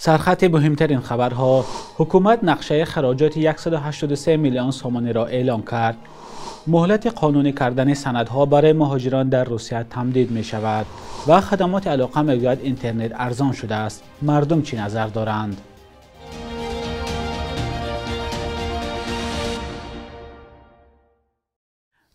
سرخط مهمترین خبرها: حکومت نقشه خراجات 183 میلیون سومانی را اعلام کرد. مهلت قانونی کردن سندها برای مهاجران در روسیه تمدید می شود و خدمات علاقه میگوید اینترنت ارزان شده است. مردم چی نظر دارند؟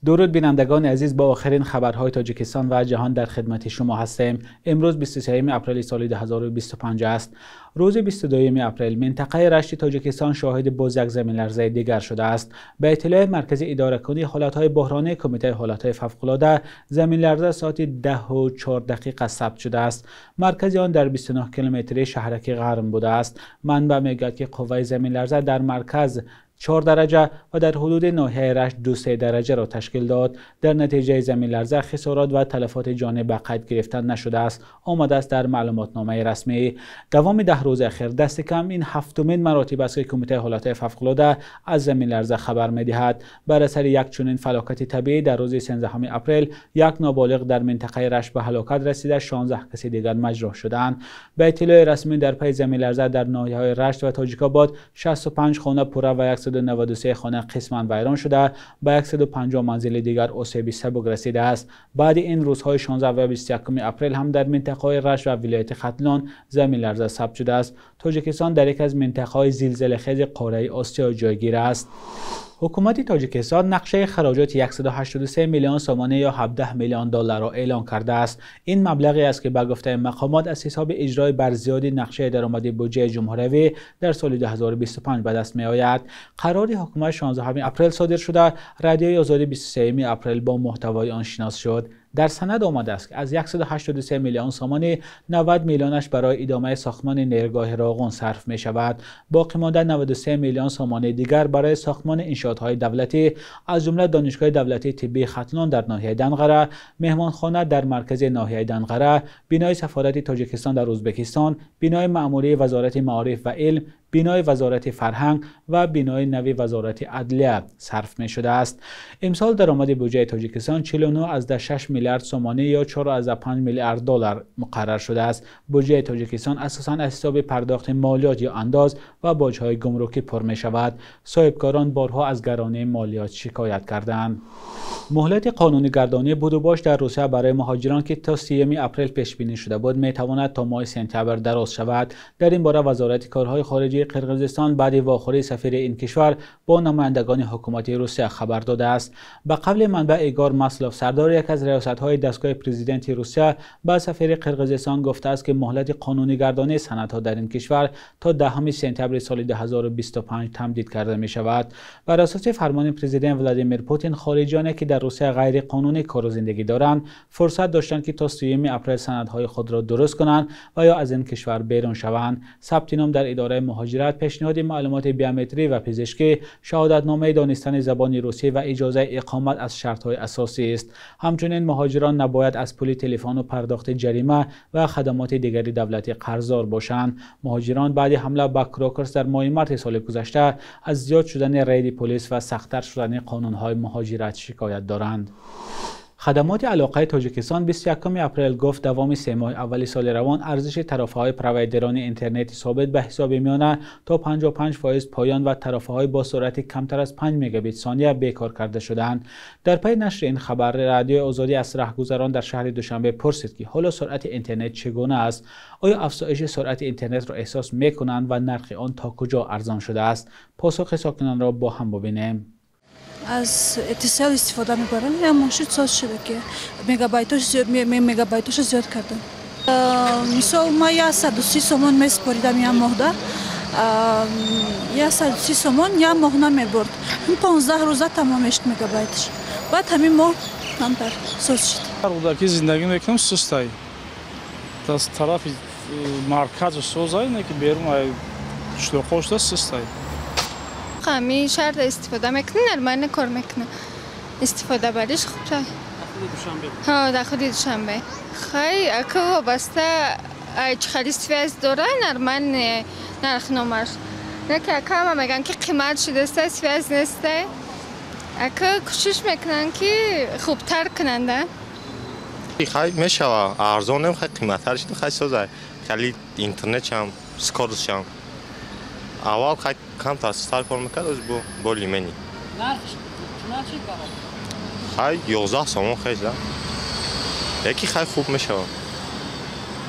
درود بینندگان عزیز، با آخرین خبرهای تاجیکستان و جهان در خدمت شما هستیم. امروز 23 اپریل سال 2025 است. روز 22 اپریل منطقه رشت تاجیکستان شاهد باز یک زمین لرزه دیگر شده است. به اطلاع مرکز اداره کنی حالتهای بحرانی کمیته حالتهای فوق‌العاده، زمین لرزه ساعت 10:04 ثبت شده است. مرکز آن در 29 کیلومتری شهرک غرم بوده است. منبع میگوید که قوه زمین لرزه در مرکز 4 درجه و در حدود ناحیه رشت 2-3 درجه را تشکیل داد. در نتیجه زمین لرزه خسارات و تلفات جانی به قید گرفته نشده است. آمده است در معلومات نامه رسمی. دوام 10 روز اخیر دست کم این هفتمین مراتب است که کمیته حالات فوق‌العاده از زمین لرزه خبر می‌دهد. بر اثر یک چنین فلاکت طبیعی در روز 13 اپریل یک نابالغ در منطقه رشت به هلاکت رسیده، 16 کسی دیگر مجروح شدند. به اطلاع رسمی در پی زمین لرزه در ناحیه‌های رشت و تاجیک‌آباد 65 خانه پوره و 193 خانه قسماً ویران شده، به 150 منزل دیگر آسیب سبک رسیده است. بعد این روزهای 16 و 21 اپریل هم در منطقه رشت و ولایت ختلان زمین لرزه ثبت شده است. تاجیکستان در یک از منطقه‌های زلزله‌خیز قاره آسیا جایگیر است. حکومت تاجیکستان نقشه خراجات 183 میلیون سومانی یا 17 میلیون دلار را اعلام کرده است. این مبلغی است که به گفته مقامات از حساب اجرای برزیادی نقشه درآمدی بودجه جمهوری در سال 2025 به دست می آید. قرار حکومت 16 اپریل صادر شده، رادیوی آزادی 23 اپریل با محتوای آن شناس شد. در سند آمده است که از 183 میلیون سومانی 90 میلیونش برای ادامه ساختمان نیرگاه راغون صرف می شود. باقی مانده 93 میلیون سومانی دیگر برای ساختمان انشاءات‌های دولتی از جمله دانشگاه دولتی طبی ختلان در ناحیه دنقره، مهمانخانه در مرکز ناحیه دنقره، بینای سفارت تاجیکستان در ازبکستان، بینای مأموری وزارت معارف و علم، بینای وزارت فرهنگ و بینای نوی وزارت عدلیه صرف می شده است. امسال درآمد بودجه تاجیکستان 49.6 میلیارد سومانی یا 4.5 میلیارد دلار مقرر شده است. بودجه تاجیکستان اساساً از حساب پرداخت مالیات یا انداز و باج‌های گمرکی پر می شود. صاحبکاران بارها از گرانی مالیات شکایت کردند. مهلت قانونی گردانی بود و باش در روسیه برای مهاجران که تا 30 اپریل پیش بینی شده بود می تواند تا ماه سپتامبر دراز شود. در این باره وزارت کارهای خارجه قرقیزستان بعد واخوری سفیر این کشور با نمایندگان حکومت روسیه خبر داده است. به قول منبع ایگور مسلوف سردار یک از ریاست‌های دستگاه پرزیدنت روسیه به سفیر قرقیزستان گفته است که مهلت قانونی گردانی سندها در این کشور تا 10 سپتامبر سال 2025 تمدید کرده می شود. بر اساس فرمان پرزیدنت ولادیمیر پوتین، خارجیانی که در روسیه غیر قانونی کار و زندگی دارند فرصت داشتند که تا 30 اپریل سندهای خود را درست کنند و یا از این کشور بیرون شوند. ثبت نام در اداره مهاجرت، پیشنهاد معلومات بیومتری و پزشکی، شهادتنامه دانستن زبان روسی و اجازه اقامت از شرط‌های اساسی است. همچنین مهاجران نباید از پول تلفن و پرداخت جریمه و خدمات دیگری دولتی قرضدار باشند. مهاجران بعد حمله به کراکرس در ماه مارس سال گذشته از زیاد شدن رید پلیس و سخت‌تر شدن قانون‌های مهاجرت شکایت دارند. خدمات علاقه تاجیکستان 21 اپریل گفت دوام 3 ماه اول سال روان ارزش ترافه‌های پروایدران اینترنت ثابت به حساب میانه تا 55% پایان و ترافه‌های با سرعت کمتر از 5 مگابیت ثانیه بیکار کرده شدند. در پی نشر این خبر، رادیو آزادی از راهگذران در شهر دوشنبه پرسید که حالا سرعت اینترنت چگونه است؟ آیا افزایش سرعت اینترنت را احساس می‌کنند و نرخ آن تا کجا ارزان شده است؟ پاسخ ساکنان را با هم ببینیم. از اتصال استفاده می‌برم. یا ماشین ساز شده که مگابایتش زیاد کردم. مثلا ما 130 سومن می‌سپاریدم یک ماه ده. 130 سومن یک ماه نمی‌برد. 15 روزه تمام میشد مگابایتش. بعد همین ماه کمتر ساز شد. روزی زندگی میکنم سستایی. از طرف مرکز سازای نه که بیرون شلوغش سستایی. خمی شهر استفاده میکنه، نرمانه کار میکنه. استفاده بریش خوب شد. ها در خود دوشنبه. خیلی اکو وابسته چخالی سویز داره نرمان نرخ نمرش. نه که اکو هم میگن که قیمت شده است سویز نیسته. اکو کوشش میکنن که خوبتر کننده. خیلی میشه ارزان نمیخواد قیمت‌ترش خیلی سازه. خیلی اینترنت هم скоростшам аввал хай камтар сустар кор мекард оз бо лимени хай 11 сомон хеза яки хай хуб мешавад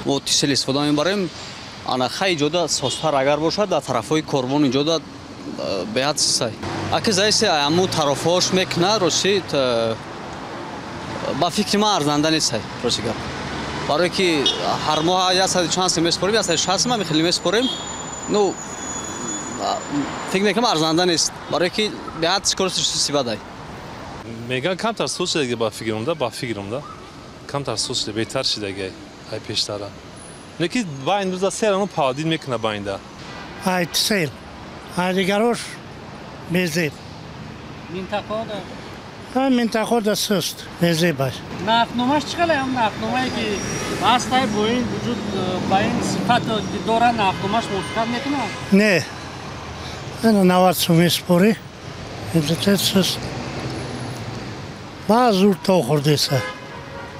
мо тисел истифода мебарем ана хай ҷода состар агар бошад дар тарафҳои корвон инҷода беҳад сай аки заисе аму тарафҳош мекна росид ба фикри ман арзанда несай роси гап барое ки ҳар моҳ 100 меспорем 160 ма мехели меспорем ну фикр мекунам арзанда нест барое ки беҳад скоростиш сибадай меган камтар сусидаги ба фикрумда камтар сусида беҳтар шидаги ай пештара леки ба имрӯза серану павадид мекуна ба инда ай тисел ай дигарош безеб минтақода суст безебаш нархномаш чӣ қадар ам нархномае ки бастай бо ин вуҷуд ба ин сифат дора нархномаш мувофиқат мекунад не ана 90 сум меспорӣ интетет суст ба зур то хӯрдеса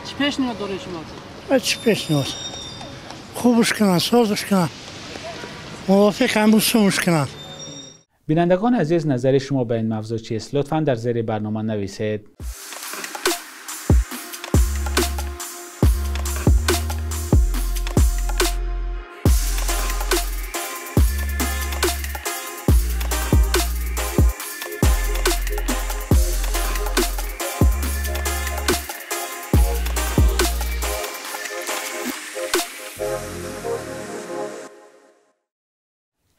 чӣ пешниҳод доред шумо чӣ пешниҳод хубуш кунанд созуш кунанд мувофиқ ҳамун сумуш кунанд بینندگان عزیز نظر شما به این موضوع چیست؟ لطفاً در زیر برنامه نویسید.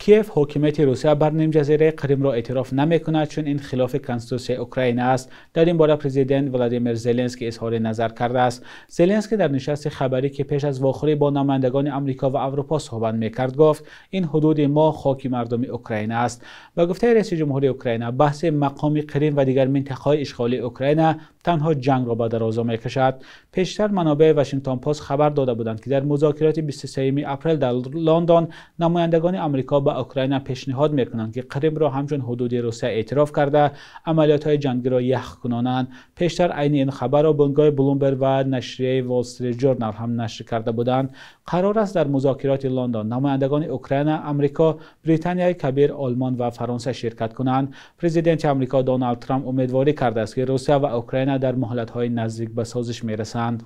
'کیف حاکمیت روسیه بر نیم جزیره کریم را اعتراف نمی‌کند چون این خلاف کنستیتوسیون اوکراین است. در این باره پرزیدنت ولادیمیر زلنسکی اظهار نظر کرده است. زلنسکی در نشست خبری که پیش از واخوری با نمایندگان آمریکا و اروپا صحبت می‌کرد گفت این حدود ما خاک مردم اوکراین است. با گفته رئیس جمهوری اوکراین بحث مقام کریم و دیگر منطقه‌های اشغالی اوکراین تنها جنگ را به درازا می‌کشد. پیشتر منابع واشنگتن پست خبر داده بودند که در مذاکرات 23 اپریل در لندن نمایندگان آمریکا به اوکراین پیشنهاد می‌کنند که کریم را همچون حدود روسیه اعتراف کرده عملیات‌های جنگی را یخ کنانند. پیشتر عین این خبر را بنگاه بلومبرگ و نشریه وال استریت ژورنال هم نشر کرده بودند. قرار است در مذاکرات لندن نمایندگان اوکراین، آمریکا، بریتانیای کبیر، آلمان و فرانسه شرکت کنند. پرزیدنت آمریکا دونالد ترامپ امیدواری کرده است که روسیه و اوکراین در مهلت‌های نزدیک به سازش می‌رسند.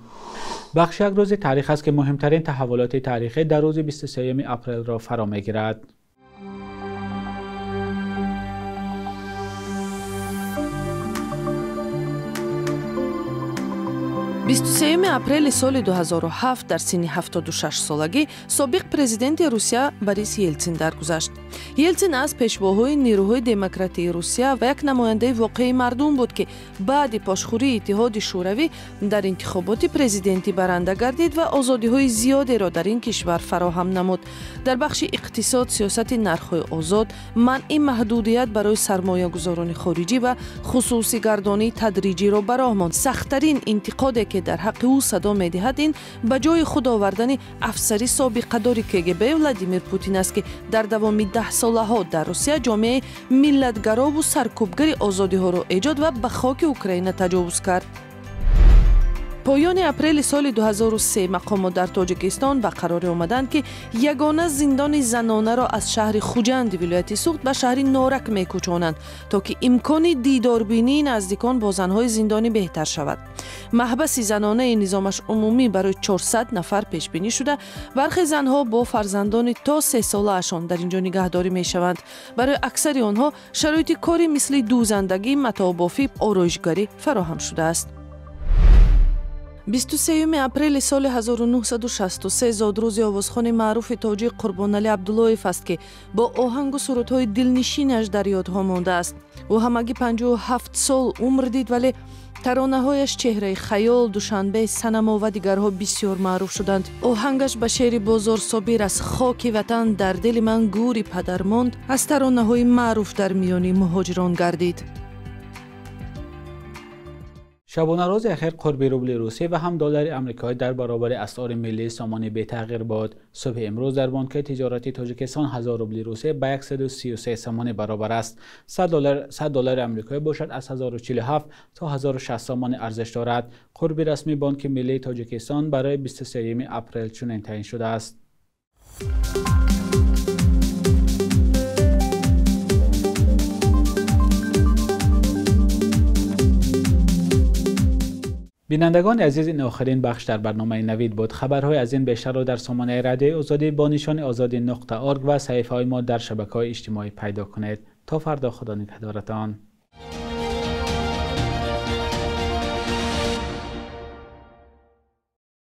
بخش یک روز تاریخ است که مهمترین تحولات تاریخی در روز 23 اپریل را فرا می‌گیرد. 23 апрели соли 2007 дар синни 76 солагӣ собиқ президенти Русия Борис Елтсин даргузашт. Елтсин аз пешвоҳои нерӯҳои демократии Русия ва як намояндаи воқеи мардум буд ки баъди пошхӯрии Иттиҳоди Шӯравӣ дар интихоботи президентӣ баранда гардид ва озодиҳои зиёдеро дар ин кишвар фароҳам намуд. Дар бахши иқтисод, сиёсати нархҳои озод, манъи маҳдудият барои сармоягузорони хориҷӣ ва хусусигардонии тадриҷиро ба роҳ монд. Сахттарин интиқоде ки дар ҳаққи ӯ садо медиҳад ин ба ҷои худ овардани афсари собиқадори КГБ Владимир Путин аст ки дар давоми 10 солаҳо дар Русия ҷомеаи миллатгарову саркӯбгари озодиҳоро эҷод ва ба хоки Украина таҷовуз кард. поёни апрели соли 2003 мақомот дар Тоҷикистон ба қароре омаданд ки ягона зиндони занонаро аз шаҳри Хуҷанди вилояти Суғд ба шаҳри Норак мекӯчонанд то ки имкони дидорбинии наздикон бо занҳои зиндонӣ беҳтар шавад. маҳбаси занонаи низомаш умумӣ барои 400 нафар пешбинӣ шуда бархе занҳо бо фарзандони то 3 солаашон дар ин ҷо нигаҳдорӣ мешаванд. барои аксари онҳо шароити кори мисли дӯзандагӣ, матоъбофӣ, ороишгарӣ фароҳам шудааст. 23 апрели соли 1963 зодрӯзи овозхони маъруфи тоҷик Қурбонали Абдуллоев аст ки бо оҳангу сурудҳои дилнишинаш дар ёдҳо мондааст. ӯ ҳамагӣ 57 сол умр дид, вале таронаҳояш Чеҳраи хаёл, Душанбе, Санамо ва дигарҳо бисёр маъруф шуданд. оҳангаш ба шеъри Бозор Собир аз хоки ватан дар дили ман гӯри падар монд аз таронаҳои маъруф дар миёни муҳоҷирон гардид. شبانه روز اخیر قرب روبل روسی و هم دلار آمریکایی در برابر اسعار ملی سامانه بی تغییر بود. صبح امروز در بانک تجارتی تاجیکستان 1000 روبل روسی به 133 سامانه برابر است. 100 دلار آمریکایی باشد از 1047 تا 1060 سامانه ارزش دارد. قرب رسمی بانک ملی تاجیکستان برای 23 اپریل چنین تعیین شده است. بینندگان عزیز، این آخرین بخش در برنامه نوید بود. خبرهای از این بیشتر را در سامانه رادیو آزادی با نشان آزادی.org و صحیفه‌های ما در شبکه‌های اجتماعی پیدا کنید. تا فردا، خدا نگهدارتان.